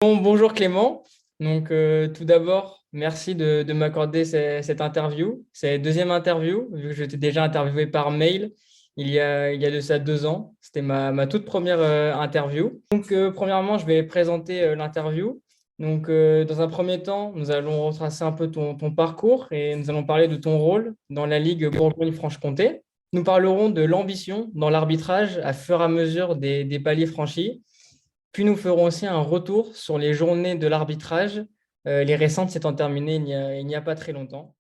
Bonjour Clément. Tout d'abord, merci de m'accorder cette interview. C'est la deuxième interview, vu que je t'ai déjà interviewé par mail il y a de ça 2 ans. C'était ma toute première interview. Premièrement, je vais présenter l'interview. Dans un premier temps, nous allons retracer un peu ton parcours et nous allons parler de ton rôle dans la Ligue Bourgogne-Franche-Comté. Nous parlerons de l'ambition dans l'arbitrage à fur et à mesure des paliers franchis. Puis nous ferons aussi un retour sur les journées de l'arbitrage, les récentes s'étant terminées il n'y a pas très longtemps.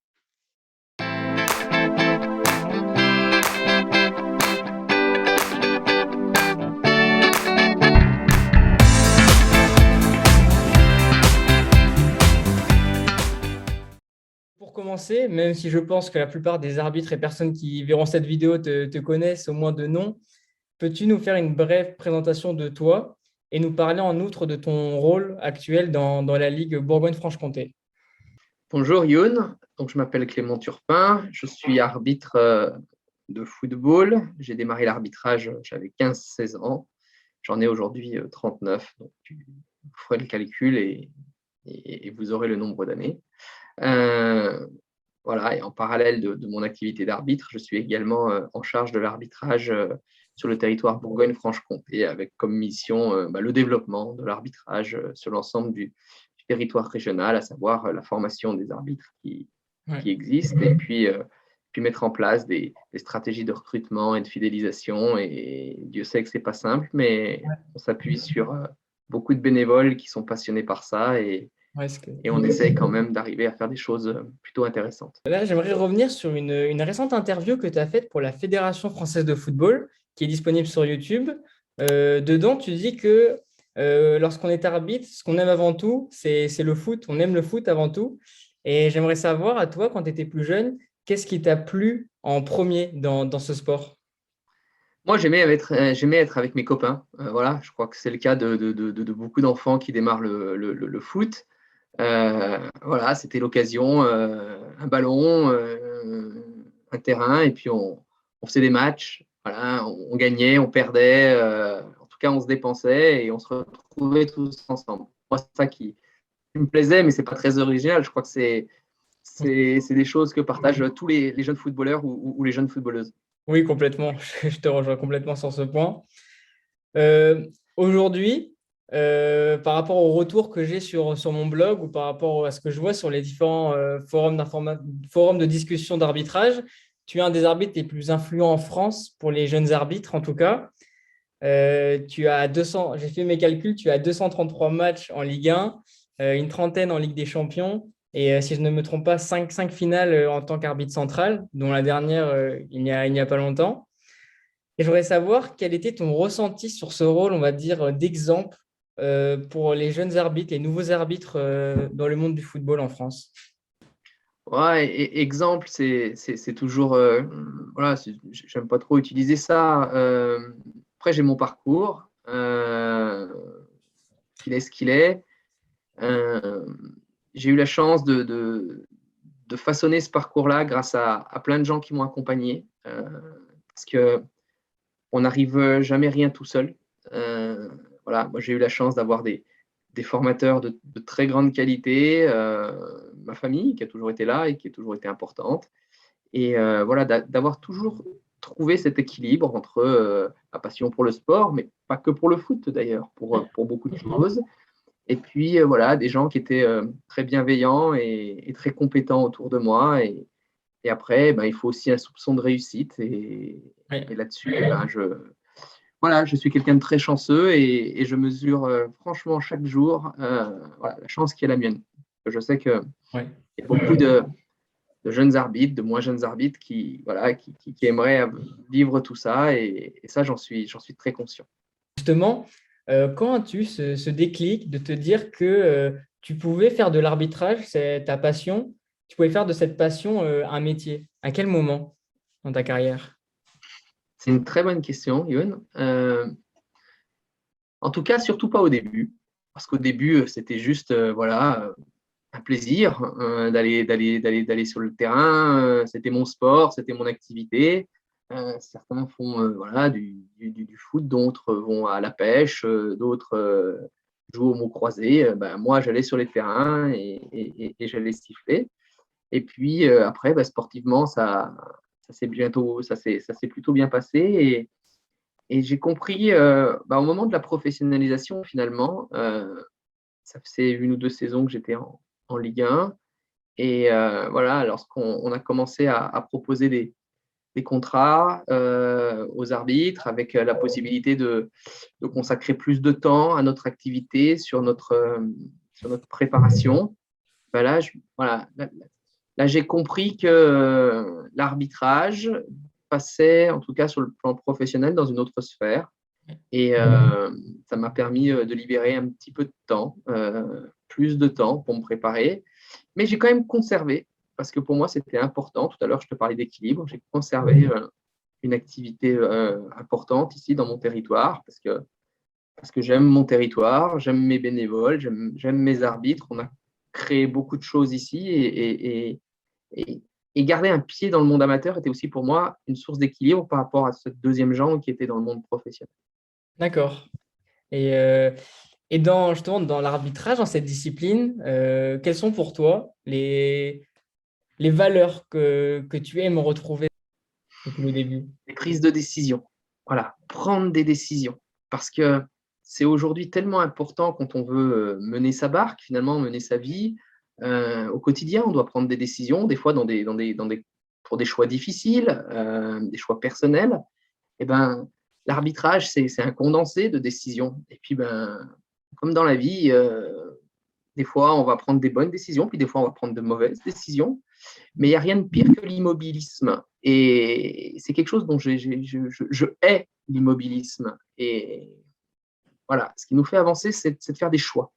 Pour commencer, même si je pense que la plupart des arbitres et personnes qui verront cette vidéo te connaissent au moins de nom, peux-tu nous faire une brève présentation de toi et nous parler en outre de ton rôle actuel dans la Ligue Bourgogne-Franche-Comté? Bonjour Youn, donc je m'appelle Clément Turpin, je suis arbitre de football. J'ai démarré l'arbitrage, j'avais 15-16 ans, j'en ai aujourd'hui 39, donc vous ferez le calcul et vous aurez le nombre d'années. Voilà, et en parallèle de mon activité d'arbitre, je suis également en charge de l'arbitrage sur le territoire Bourgogne-Franche-Comté, avec comme mission le développement de l'arbitrage sur l'ensemble du territoire régional, à savoir la formation des arbitres qui existent, et puis mettre en place des stratégies de recrutement et de fidélisation. Et Dieu sait que ce n'est pas simple, mais on s'appuie sur beaucoup de bénévoles qui sont passionnés par ça, et on essaye quand même d'arriver à faire des choses plutôt intéressantes. Là, j'aimerais revenir sur une récente interview que tu as faite pour la Fédération française de football, qui est disponible sur YouTube. Dedans, tu dis que lorsqu'on est arbitre, ce qu'on aime avant tout, c'est le foot. On aime le foot avant tout. Et j'aimerais savoir, à toi, quand tu étais plus jeune, qu'est-ce qui t'a plu en premier dans ce sport? Moi, j'aimais être avec mes copains. Voilà, je crois que c'est le cas de beaucoup d'enfants qui démarrent le foot. Voilà, c'était l'occasion, un ballon, un terrain, et puis on faisait des matchs. Voilà, on gagnait, on perdait. En tout cas, on se dépensait et on se retrouvait tous ensemble. Moi, c'est ça qui me plaisait, mais c'est pas très original. Je crois que c'est des choses que partagent tous les jeunes footballeurs ou les jeunes footballeuses. Oui, complètement. Je te rejoins complètement sur ce point. Euh, Aujourd'hui, par rapport au retour que j'ai sur mon blog ou par rapport à ce que je vois sur les différents forums de discussion d'arbitrage, tu es un des arbitres les plus influents en France pour les jeunes arbitres, en tout cas. Tu as 200, j'ai fait mes calculs, tu as 233 matchs en Ligue 1, une trentaine en Ligue des Champions et si je ne me trompe pas, 5 finales en tant qu'arbitre central, dont la dernière il n'y a pas longtemps. Et je voudrais savoir quel était ton ressenti sur ce rôle, on va dire, d'exemple pour les jeunes arbitres, les nouveaux arbitres dans le monde du football en France. Ouais, exemple, c'est toujours. Voilà, j'aime pas trop utiliser ça. Après, j'ai mon parcours, qu'il est ce qu'il est. Euh, j'ai eu la chance de façonner ce parcours-là grâce à plein de gens qui m'ont accompagné. Parce que on n'arrive jamais rien tout seul. Voilà, moi j'ai eu la chance d'avoir des formateurs de très grande qualité, ma famille qui a toujours été là et qui a toujours été importante, et voilà, d'avoir toujours trouvé cet équilibre entre ma passion pour le sport, mais pas que pour le foot d'ailleurs, pour beaucoup de choses, et puis voilà, des gens qui étaient très bienveillants et très compétents autour de moi, et après, ben, il faut aussi un soupçon de réussite, Oui. et là-dessus, ben, voilà, je suis quelqu'un de très chanceux, et je mesure franchement chaque jour voilà, la chance qui est la mienne. Je sais qu'il Oui. y a beaucoup de jeunes arbitres, de moins jeunes arbitres qui, voilà, qui aimeraient vivre tout ça, et ça, j'en suis très conscient. Justement, quand as-tu ce déclic de te dire que tu pouvais faire de l'arbitrage, c'est ta passion, tu pouvais faire de cette passion un métier? À quel moment dans ta carrière? C'est une très bonne question, Yoann. En tout cas, surtout pas au début, parce qu'au début, c'était juste voilà, un plaisir d'aller sur le terrain. C'était mon sport, c'était mon activité. Certains font voilà, du foot, d'autres vont à la pêche, d'autres jouent au mot croisé, moi, j'allais sur les terrains et j'allais siffler. Et puis après, sportivement, ça s'est plutôt bien passé. Et j'ai compris, au moment de la professionnalisation, finalement, ça faisait 1 ou 2 saisons que j'étais en Ligue 1. Et voilà, lorsqu'on a commencé à proposer des contrats aux arbitres avec la possibilité de consacrer plus de temps à notre activité, sur notre préparation, là, j'ai compris que l'arbitrage passait, en tout cas sur le plan professionnel, dans une autre sphère. Et ça m'a permis de libérer un petit peu de temps, plus de temps pour me préparer. Mais j'ai quand même conservé, parce que pour moi, c'était important. Tout à l'heure, je te parlais d'équilibre. J'ai conservé une activité importante ici dans mon territoire, parce que j'aime mon territoire, j'aime mes bénévoles, j'aime mes arbitres. On a créé beaucoup de choses ici et garder un pied dans le monde amateur était aussi pour moi une source d'équilibre par rapport à cette deuxième jambe qui était dans le monde professionnel. D'accord. Et, justement, dans l'arbitrage, dans cette discipline, quelles sont pour toi les valeurs que tu aimes retrouver depuis le début? Les prises de décision. Voilà, prendre des décisions. Parce que c'est aujourd'hui tellement important quand on veut mener sa barque, finalement, mener sa vie. Au quotidien, on doit prendre des décisions, des fois pour des choix difficiles, des choix personnels. Et l'arbitrage, c'est un condensé de décisions. Et puis, comme dans la vie, des fois, on va prendre des bonnes décisions, puis des fois, on va prendre de mauvaises décisions. Mais il n'y a rien de pire que l'immobilisme. Et c'est quelque chose dont je hais l'immobilisme. Et voilà, ce qui nous fait avancer, c'est de faire des choix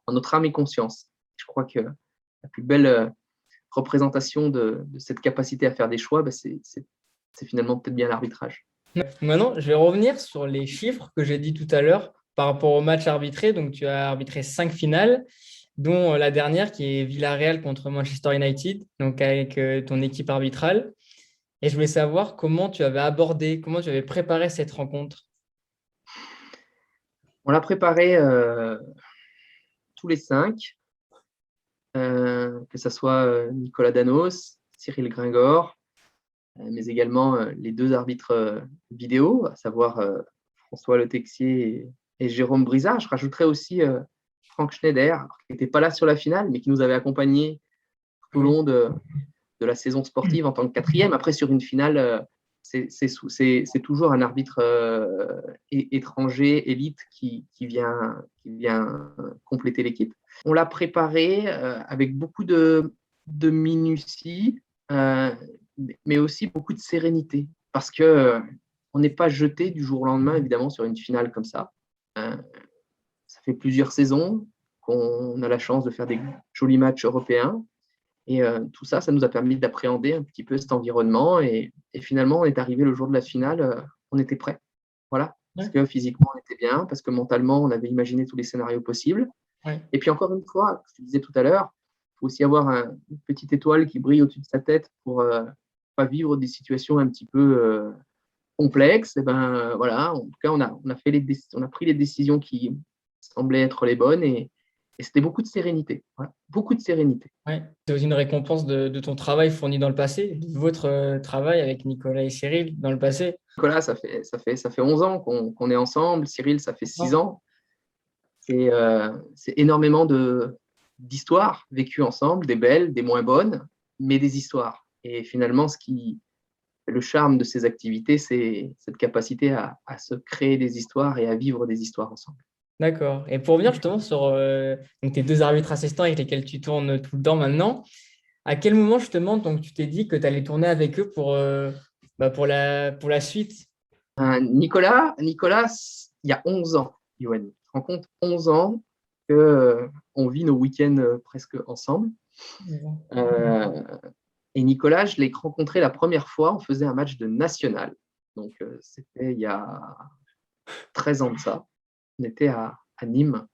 en notre âme et conscience. Je crois que la plus belle représentation de cette capacité à faire des choix, c'est finalement peut-être bien l'arbitrage. Maintenant, je vais revenir sur les chiffres que j'ai dit tout à l'heure par rapport au match arbitré. Donc, tu as arbitré 5 finales, dont la dernière qui est Villarreal contre Manchester United, donc avec ton équipe arbitrale. Et je voulais savoir comment tu avais abordé, comment tu avais préparé cette rencontre. On l'a préparé tous les 5, que ce soit Nicolas Danos, Cyril Gringor, mais également les 2 arbitres vidéo, à savoir François Le Texier et Jérôme Brizard. Je rajouterais aussi Franck Schneider, qui n'était pas là sur la finale, mais qui nous avait accompagnés tout au long de la saison sportive en tant que 4e. Après, sur une finale, c'est toujours un arbitre étranger, élite, qui vient compléter l'équipe. On l'a préparé avec beaucoup de minutie, mais aussi beaucoup de sérénité, parce qu'on n'est pas jeté du jour au lendemain, évidemment, sur une finale comme ça. Ça fait plusieurs saisons qu'on a la chance de faire des jolis matchs européens. Et tout ça, ça nous a permis d'appréhender un petit peu cet environnement. Et finalement, on est arrivé le jour de la finale, on était prêt. Voilà. Parce que physiquement, on était bien, parce que mentalement, on avait imaginé tous les scénarios possibles. Ouais. Et puis encore une fois, je te disais tout à l'heure, il faut aussi avoir une petite étoile qui brille au-dessus de sa tête pour pas vivre des situations un petit peu complexes. Et voilà, en tout cas, on a pris les décisions qui semblaient être les bonnes et c'était beaucoup de sérénité. Voilà, beaucoup de sérénité. Ouais. C'est aussi une récompense de ton travail fourni dans le passé, de votre travail avec Nicolas et Cyril dans le passé. Nicolas, ça fait 11 ans qu'on est ensemble. Cyril, ça fait 6 ans. C'est énormément d'histoires vécues ensemble, des belles, des moins bonnes, mais des histoires. Et finalement, le charme de ces activités, c'est cette capacité à se créer des histoires et à vivre des histoires ensemble. D'accord. Et pour revenir justement sur donc tes 2 arbitres assistants avec lesquels tu tournes tout le temps maintenant, à quel moment justement donc, tu t'es dit que tu allais tourner avec eux pour la suite? Nicolas, il y a 11 ans, Yoann. Tu te rends compte, 11 ans qu'on vit nos week-ends presque ensemble. Et Nicolas, je l'ai rencontré la première fois, on faisait un match de national. Donc, c'était il y a 13 ans de ça. On était à Nîmes.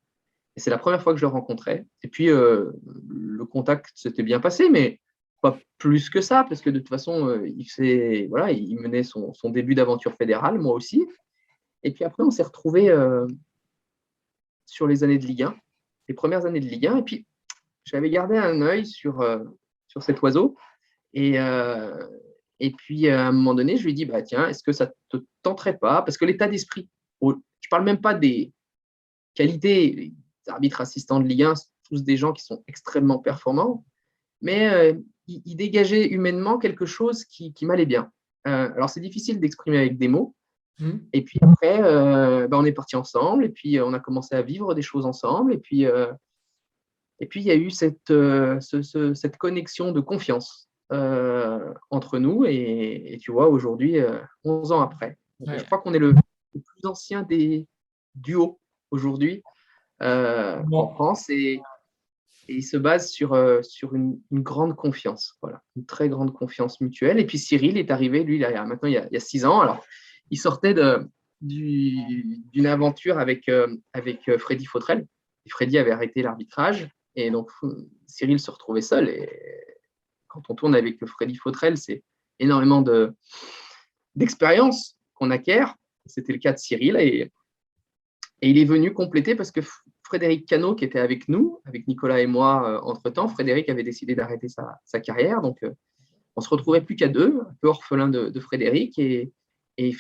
Et c'est la première fois que je le rencontrais. Et puis, le contact s'était bien passé, mais pas plus que ça, parce que de toute façon, il menait son début d'aventure fédérale, moi aussi. Et puis après, on s'est retrouvés sur les années de Ligue 1, les premières années de Ligue 1. Et puis, j'avais gardé un œil sur cet oiseau. Et puis, à un moment donné, je lui ai dit, bah, tiens, est-ce que ça ne te tenterait pas? Parce que l'état d'esprit, je ne parle même pas des qualités, les arbitres assistants de Ligue 1, c'est tous des gens qui sont extrêmement performants, mais il dégageait humainement quelque chose qui m'allait bien. Alors, c'est difficile d'exprimer avec des mots. Et puis après, on est partis ensemble, et puis on a commencé à vivre des choses ensemble, et puis il y a eu cette connexion de confiance entre nous, et tu vois, aujourd'hui, 11 ans après. Donc, je crois qu'on est le plus ancien des duos aujourd'hui en France, et il se base sur une grande confiance, voilà, une très grande confiance mutuelle. Et puis Cyril est arrivé, lui, maintenant, il y a 6 ans. Alors, il sortait d'une aventure avec Freddy Fautrel. Et Freddy avait arrêté l'arbitrage, et donc Cyril se retrouvait seul. Et quand on tourne avec Freddy Fautrel, c'est énormément d'expérience qu'on acquiert. C'était le cas de Cyril, et il est venu compléter parce que Frédéric Cano, qui était avec nous, avec Nicolas et moi, entre-temps, Frédéric avait décidé d'arrêter sa carrière. Donc, on ne se retrouvait plus qu'à deux, un peu orphelin de Frédéric. Et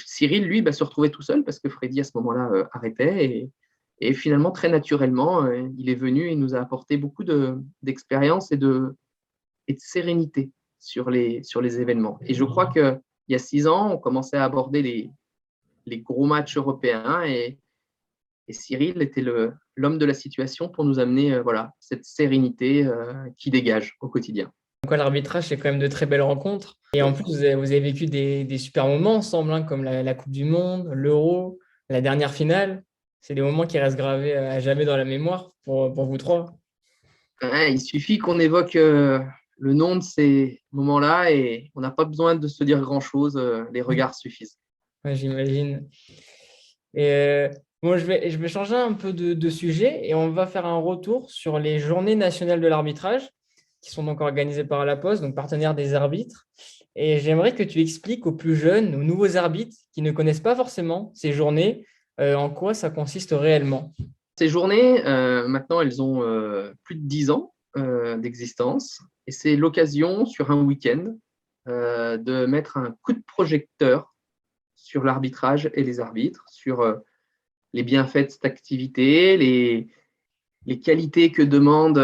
Cyril, lui, se retrouvait tout seul parce que Freddy, à ce moment-là, arrêtait. Et finalement, très naturellement, il est venu et nous a apporté beaucoup d'expérience et de sérénité sur les événements. Et je crois qu'il y a 6 ans, on commençait à aborder les gros matchs européens, et Cyril était l'homme de la situation pour nous amener cette sérénité qui dégage au quotidien. Donc, l'arbitrage, c'est quand même de très belles rencontres. Et en plus, vous avez vécu des super moments ensemble, hein, comme la Coupe du Monde, l'Euro, la dernière finale. C'est des moments qui restent gravés à jamais dans la mémoire pour vous trois. Il suffit qu'on évoque le nom de ces moments-là et on n'a pas besoin de se dire grand-chose. Les regards suffisent. Ouais, j'imagine. Et bon, je vais changer un peu de sujet, et on va faire un retour sur les Journées nationales de l'arbitrage qui sont donc organisées par La Poste, donc partenaire des arbitres. Et j'aimerais que tu expliques aux plus jeunes, aux nouveaux arbitres qui ne connaissent pas forcément ces journées, en quoi ça consiste réellement. Ces journées, maintenant, elles ont plus de 10 ans d'existence, et c'est l'occasion sur un week-end de mettre un coup de projecteur sur l'arbitrage et les arbitres, sur les bienfaits de cette activité, les qualités que demande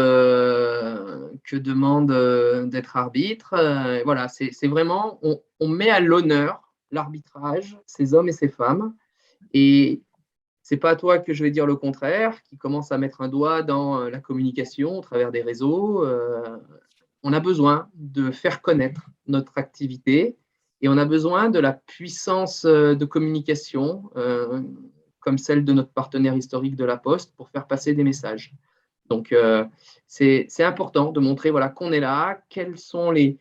d'être arbitre. Voilà, c'est vraiment, on met à l'honneur l'arbitrage, ces hommes et ces femmes, et c'est pas à toi que je vais dire le contraire, qui commence à mettre un doigt dans la communication au travers des réseaux. On a besoin de faire connaître notre activité, et on a besoin de la puissance de communication comme celle de notre partenaire historique de La Poste pour faire passer des messages. Donc, c'est important de montrer qu'on est là, quelles sont les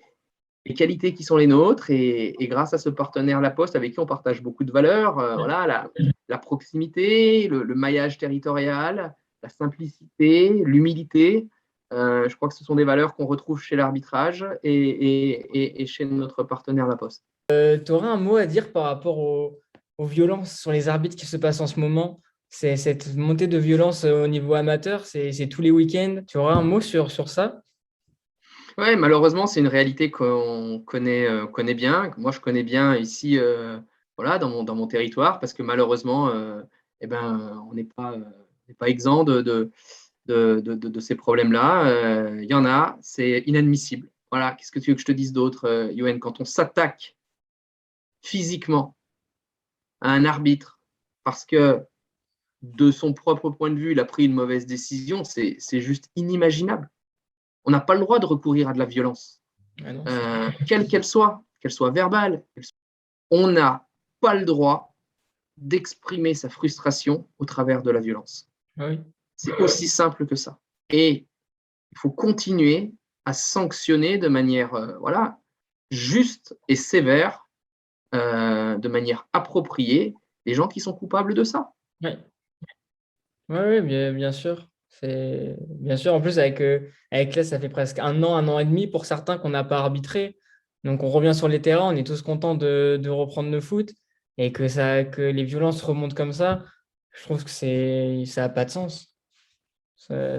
qualités qui sont les nôtres, et grâce à ce partenaire La Poste avec qui on partage beaucoup de valeurs, la proximité, le maillage territorial, la simplicité, l'humilité. Je crois que ce sont des valeurs qu'on retrouve chez l'arbitrage et chez notre partenaire La Poste. Tu aurais un mot à dire par rapport aux violences sur les arbitres qui se passent en ce moment? C'est cette montée de violence au niveau amateur, c'est tous les week-ends. Tu aurais un mot sur ça? Oui, malheureusement, c'est une réalité qu'on connaît bien, que moi je connais bien ici dans mon territoire, parce que malheureusement, on n'est pas exempt de ces problèmes-là. Il y en a, c'est inadmissible. Voilà, qu'est-ce que tu veux que je te dise d'autre, Yoann? Quand on s'attaque physiquement à un arbitre parce que de son propre point de vue, il a pris une mauvaise décision, c'est juste inimaginable. On n'a pas le droit de recourir à de la violence, quelle qu'elle soit verbale. On n'a pas le droit d'exprimer sa frustration au travers de la violence. Oui. C'est aussi simple que ça. Et il faut continuer à sanctionner de manière juste et sévère, de manière appropriée, les gens qui sont coupables de ça. Oui, ouais, bien sûr. Bien sûr, en plus, avec là, ça fait presque un an et demi pour certains qu'on n'a pas arbitré. Donc, on revient sur les terrains, on est tous contents de reprendre le foot, et que les violences remontent comme ça, je trouve que ça n'a pas de sens.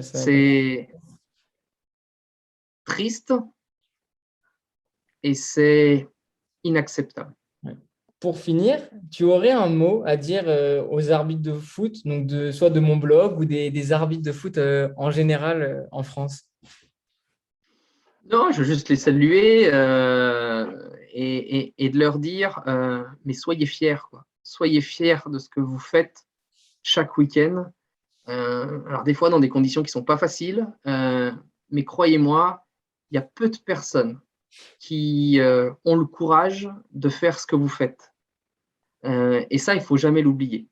C'est triste et c'est inacceptable. Pour finir, tu aurais un mot à dire aux arbitres de foot, donc soit de mon blog ou des arbitres de foot en général en France? Non, je veux juste les saluer et de leur dire, mais soyez fiers, quoi. Soyez fiers de ce que vous faites chaque week-end. Alors des fois dans des conditions qui ne sont pas faciles, mais croyez-moi, il y a peu de personnes qui ont le courage de faire ce que vous faites. Et ça, il ne faut jamais l'oublier.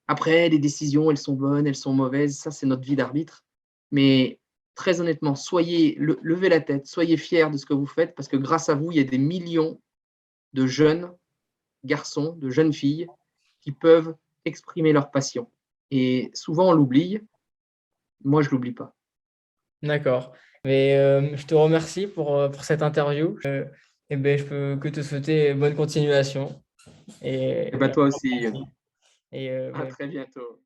Après, les décisions, elles sont bonnes, elles sont mauvaises, ça c'est notre vie d'arbitre. Mais très honnêtement, levez la tête, soyez fiers de ce que vous faites, parce que grâce à vous, il y a des millions de jeunes garçons, de jeunes filles qui peuvent exprimer leur passion. Et souvent, on l'oublie. Moi, je ne l'oublie pas. D'accord. Mais je te remercie pour cette interview. Et ben, je peux que te souhaiter bonne continuation. Et bien, toi aussi, Et à très bientôt.